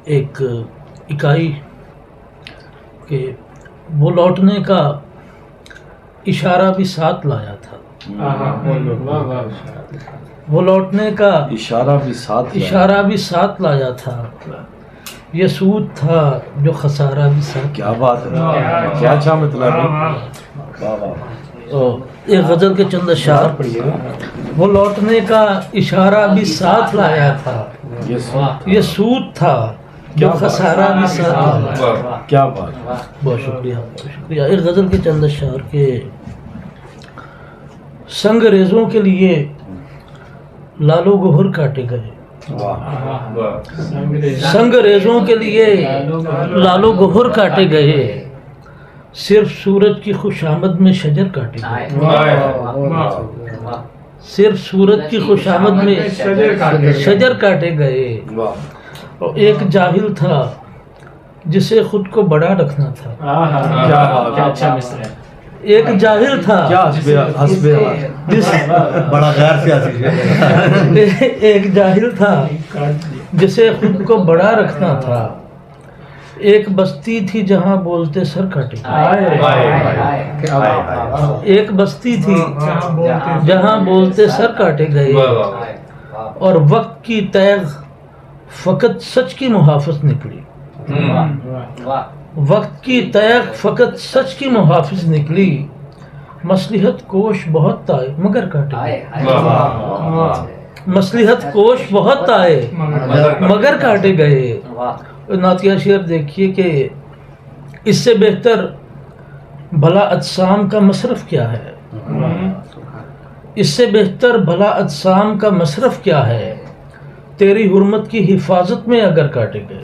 ایک اکائی کہ وہ لوٹنے کا اشارہ بھی ساتھ لایا تھا، وہ لوٹنے کا اشارہ بھی ساتھ لایا تھا، یہ سود تھا جو خسارہ بھی ساتھ. کیا بات ہے، کیا اچھا مطلب ہے. ایک غزل کے چند اشعار. وہ لوٹنے کا اشارہ بھی ساتھ لایا تھا، یہ سود تھا جو خسارہ بھی ساتھ لایا. کیا بات. بہت شکریہ، بہت شکریہ. ایک غزل کے چند اشعار کے سنگ ریزوں کے لیے لالو گوہر کاٹے گئے، سنگ ریزوں کے لیے لالو گوہر کاٹے گئے، صرف سورج کی خوش آمد میں شجر کاٹے گئے، صرف سورج کی خوش آمد میں شجر کاٹے گئے. اور ایک جاہل تھا جسے خود کو بڑا رکھنا تھا، ایک جاہل تھا بڑا غیر سیاسی، ایک جاہل تھا جسے خود کو بڑا رکھنا تھا، ایک بستی تھی جہاں بولتے سر کاٹے گئے، ایک بستی تھی جہاں بولتے سر کاٹے گئے، اور وقت کی تیغ فقط سچ کی محافظ نکلی، وقت کی تیغ فقط سچ کی محافظ نکلی، مصلحت کوش بہت آئے مگر کاٹے گئے، مصلحت کوش بہت آئے مگر کاٹے گئے. نعتیہ شعر دیکھیے کہ اس سے بہتر بھلا اجسام کا مصرف کیا ہے، اس سے بہتر بھلا اجسام کا مصرف کیا ہے، تیری حرمت کی حفاظت میں اگر کاٹے گئے.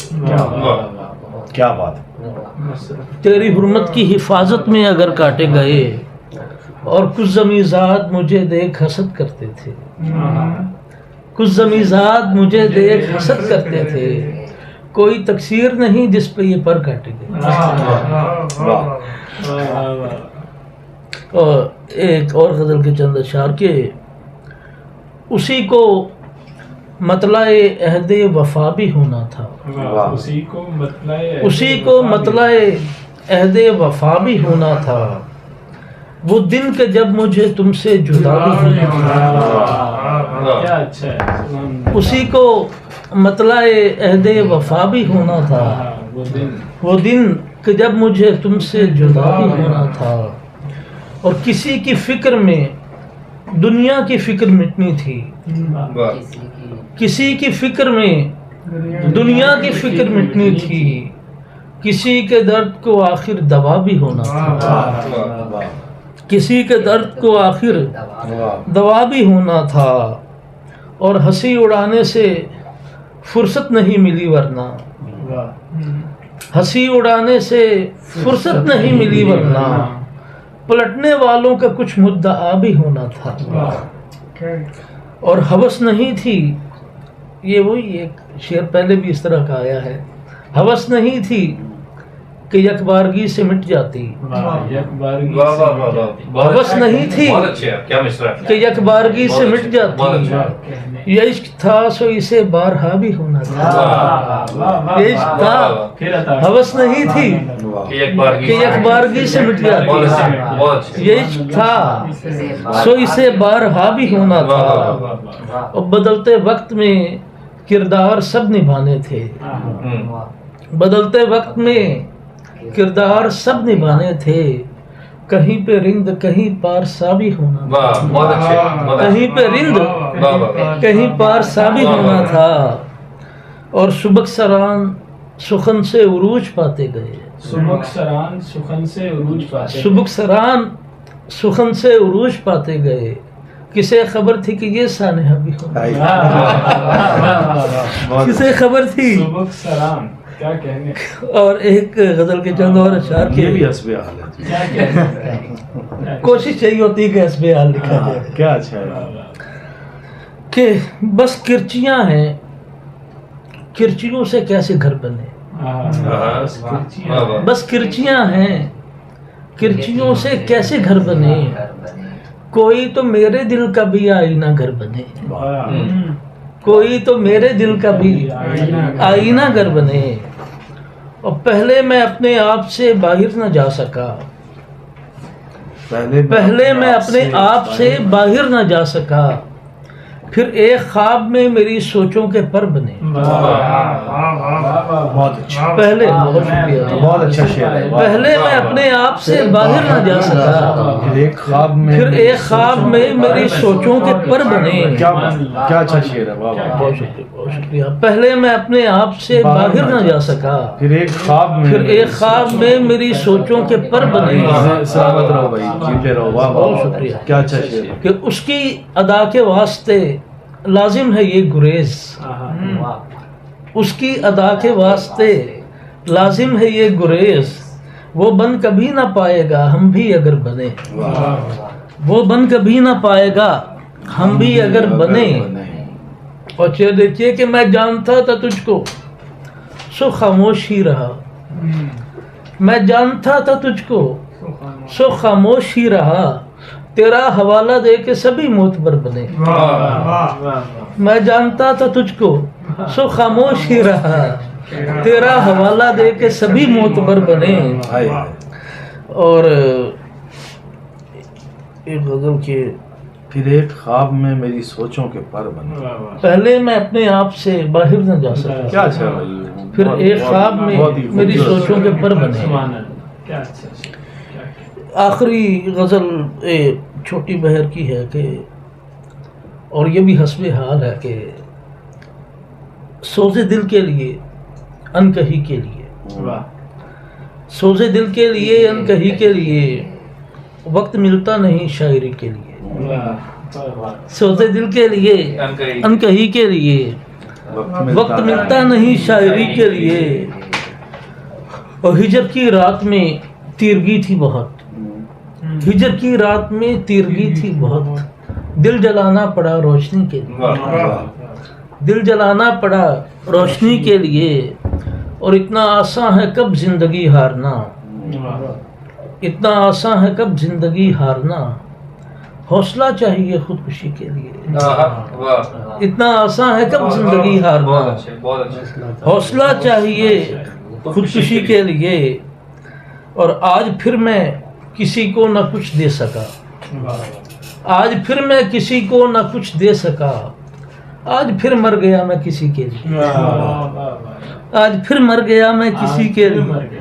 کیا بات. تیری حرمت کی حفاظت میں اگر کاٹے گئے، اور کچھ زمیزاد مجھے دیکھ حسد کرتے تھے، کچھ زمیزاد مجھے دیکھ حسد کرتے تھے، کوئی تقصیر نہیں جس پہ یہ پر کاٹے گئے. اور ایک اور غزل کے چند اشعار کے اسی کو مطلع عہد وفا بھی ہونا تھا، اسی کو مطلع عہد وفا بھی ہونا تھا، وہ دن کہ جب مجھے تم سے جدا بھی ہونا تھا، اسی کو مطلع عہد وفا بھی ہونا تھا، وہ دن کہ جب مجھے تم سے جدا بھی ہونا تھا. اور کسی کی فکر میں دنیا کی فکر مٹنی تھی، کسی کی فکر میں دنیا کی فکر مٹنی تھی، کسی کے درد کو آخر دوا بھی ہونا تھا، کسی کے درد کو آخر دوا بھی ہونا تھا. اور ہنسی اڑانے سے فرصت نہیں ملی ورنہ، ہنسی اڑانے سے فرصت نہیں ملی ورنہ، پلٹنے والوں کا کچھ مدعا بھی ہونا تھا. اور ہوس نہیں تھی، یہ وہی ایک شعر پہلے بھی اس طرح کا آیا ہے، ہوس نہیں تھی کہ یک بارگی سے مٹ جاتی، ہوس نہیں تھی کہ یک بارگی سے مٹ جاتی، یہ عشق تھا سو اسے بارہا بھی ہونا تھا، یہ عشق تھا، ہوس نہیں تھی کہ یک بارگی سے مٹ جاتی، یہ عشق تھا سو اسے بارہا بھی ہونا تھا. اور بدلتے وقت میں کردار سب نبھانے تھے، بدلتے وقت میں کردار سب نبھانے تھے، کہیں پہ رند کہیں پارسا بھی ہونا تھا، کہیں پہ رند کہیں پارسا بھی ہونا تھا. اور سبک سران سخن سے عروج پاتے گئے، سبک سران سخن سے عروج پاتے، سبک سران سخن سے عروج پاتے گئے، کسے خبر تھی کہ یہ سانحہ بھی ہونا، کسے خبر تھی. سبک سران کیا کہنے. اور ایک غزل کے چند اور اشعار یہ کے بھی حسب حال ہے، کوشش یہی ہوتی ہے کہ حسب حال لکھا جائے. کیا اچھا ہے کہ بس کرچیاں ہیں، کرچیوں سے کیسے گھر بنے، بس کرچیاں ہیں، کرچیوں سے کیسے گھر بنے، کوئی تو میرے دل کا بھی آئینہ گھر بنے، کوئی تو میرے دل کا بھی آئینہ گر بنے، اور پہلے میں اپنے آپ سے باہر نہ جا سکا، پہلے میں اپنے آپ سے باہر نہ جا سکا، پھر ایک خواب میں میری سوچوں کے پر بنے۔ بہت اچھا، پہلے بہت شکریہ، بہت اچھا شعر ہے۔ پہلے میں اپنے آپ سے باہر نہ جا سکا، پھر ایک خواب میں، پھر ایک خواب میں میری سوچوں کے پر بنے۔ کیا اچھا شعر ہے، واہ واہ۔ بہت شکریہ، بہت شکریہ۔ پہلے میں اپنے آپ سے باہر نہ جا سکا، پھر ایک خواب میں، پھر ایک خواب میں میری سوچوں کے پر بنے۔ سلامت رہو بھائی، جیتے رہو، واہ بہت واہ، شکریہ۔ کیا اچھا شعر ہے۔ کہ اس کی ادا کے واسطے لازم ہے یہ گریز، اس کی ادا کے واسطے لازم ہے یہ گریز، وہ بن کبھی نہ پائے گا ہم بھی اگر بنے، وہ بن کبھی نہ پائے گا ہم بھی اگر بنے۔ اور چہ دیکھیے کہ میں جانتا تھا تجھ کو سو خاموش ہی رہا، میں جانتا تھا تجھ کو سو خاموش ہی رہا، تیرا حوالہ دے کے سبھی معتبر بنے۔ میں جانتا تھا تجھ کو سو خاموش ہی رہا، تیرا حوالہ دے کے سبھی معتبر بنے۔ اور ایک غزل کے پھر ایک خواب میں میری سوچوں کے پر بنے۔ پہلے میں اپنے آپ سے باہر نہ جا سکا، کیا اچھا بھائی، پھر ایک خواب میں میری سوچوں کے پر بنے۔ آخری غزل چھوٹی بہر کی ہے کہ، اور یہ بھی حسب حال ہے کہ سوز دل کے لیے انکہی کے لیے، سوز دل کے لیے انکہی کے لیے وقت ملتا نہیں شاعری کے لیے، سوز دل کے لیے انکہی کے لیے وقت ملتا نہیں شاعری کے لیے، اور ہجر کی رات میں تیرگی تھی بہت، ہجر کی رات میں تیرگی تھی بہت، دل جلانا پڑا روشنی کے لیے، دل جلانا پڑا روشنی کے لیے، اور اتنا آسان ہے کب زندگی ہارنا، اتنا آسان ہے کب زندگی ہارنا، حوصلہ چاہیے خودکشی کے لیے، اتنا آسان ہے کب زندگی ہارنا، حوصلہ چاہیے خودکشی کے لیے، اور آج پھر میں کسی کو نہ کچھ دے سکا، آج پھر میں کسی کو نہ کچھ دے سکا، آج پھر مر گیا میں کسی کے لیے، آج پھر مر گیا میں کسی کے لیے،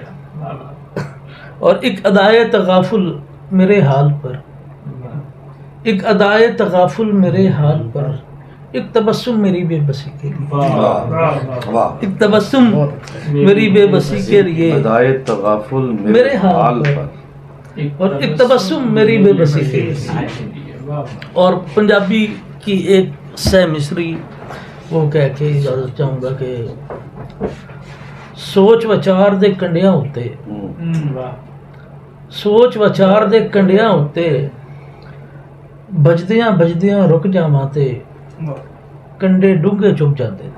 اور ایک ادائے تغافل میرے حال پر، ایک ادائے تغافل میرے حال پر، ایک تبسم میری بے بسی کے لیے، ایک تبسم میری بے بسی کے لیے، ادائے تغافل میرے حال پر، اور ایک تبسم میری بے بسی کے لیے۔ اور پنجابی کی ایک سہ مصری وہ کہہ کے اجازت چاہوں گا کہ سوچ وچار دے کنڈیاں ہوتے، سوچ وچار دے کنڈیاں ہوتے، بجدیاں بجدیاں رک جاواں تے کنڈے ڈونگے چک جاندے۔